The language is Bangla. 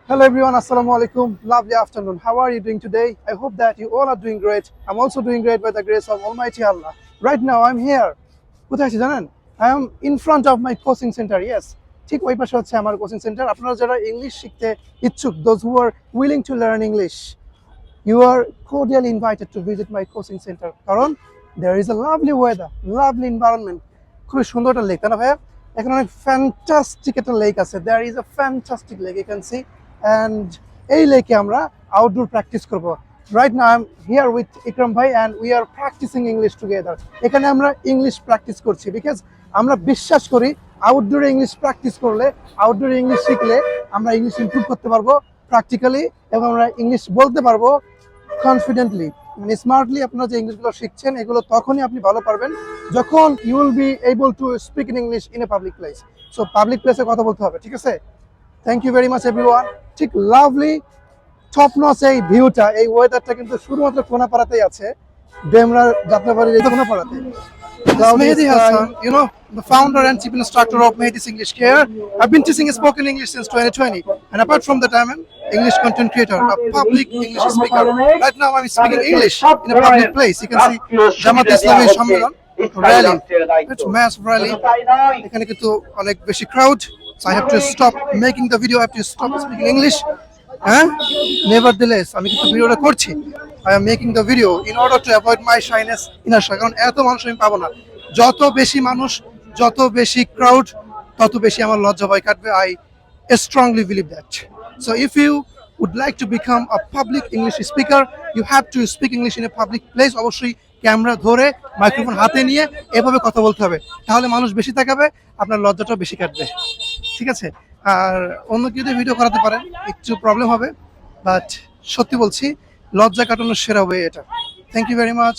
Hello everyone, Assalamu alaikum. Lovely afternoon. How are you doing today? I hope that you all are doing great. I'm also doing great by the grace of Almighty Allah. Right now I'm here. কোথায় আছি জানেন? I am in front of my coaching center. Yes. ঠিক ওই পাশে হচ্ছে আমার কোচিং সেন্টার। আপনারা যারা ইংলিশ শিখতে ইচ্ছুক, those who are willing to learn English, you are cordially invited to visit my coaching center. কারণ there is a lovely weather, lovely environment. খুবই সুন্দর একটা লেক, তাই না ভাইয়া? এখানে অনেক ফ্যান্টাস্টিক একটা লেক আছে। There is a fantastic lake you can see. And এই লেকে আমরা আউটডোর প্র্যাকটিস করব। Right now I'm here with Ikram bhai and we are practicing English together. এখানে আমরা ইংলিশ প্র্যাকটিস করছি বিকজ আমরা বিশ্বাস করি আউটডোরে ইংলিশ প্র্যাকটিস করলে, আউটডোরে ইংলিশ শিখলে আমরা ইংলিশ ইমপ্রুভ করতে পারবো প্র্যাকটিক্যালি, এবং আমরা ইংলিশ বলতে পারবো কনফিডেন্টলি। মানে স্মার্টলি আপনারা যে ইংলিশগুলো শিখছেন এগুলো তখনই আপনি ভালো পারবেন যখন you will be able to speak in English in a public place. So public প্লেসে কথা বলতে হবে, ঠিক আছে? Thank you very much everyone. ঠিক লাভলি টপ নচ এই ভিউটা, এই ওয়েদারটা কিন্তু শুধুমাত্র কোনাপাড়াতেই আছে, ডেমরা যাত্রাবাড়ির এই কোনাপাড়াতে। Mehdi Hassan, you know, the founder and chief instructor of Mehdi's English Care. I've been teaching spoken English since 2020, and apart from that, I'm an English content creator, a public English speaker. Right now, I'm speaking English in a public place. You can see Jamaat Islami Shammilan rally. It's mass rally. এখানে কিন্তু অনেক বেশি crowd. So I have to stop making the video. I have to stop speaking English. Nevertheless, আমি কিন্তু ভিডিওটা করছি। I am making the video in order to avoid my shyness inner shy. কারণ এত মানুষ আমি পাবো না। যত বেশি মানুষ, যত বেশি crowd, তত বেশি আমার লজ্জা ভয় কাটবে। I strongly believe that. So if you would like to become a public English speaker, you have to speak English in a public place. অবশ্যই ক্যামেরা ধরে মাইক্রোফোন হাতে নিয়ে এভাবে কথা বলতে হবে, তাহলে মানুষ বেশি তাকাবে, আপনার লজ্জাটাও বেশি কাটবে, ঠিক আছে? আর অন্য কেউ দিয়ে ভিডিও করাতে পারেন, একটু প্রবলেম হবে, বাট সত্যি বলছি লজ্জা কাটানোর সেরা ওয়ে এটা। Thank you very much.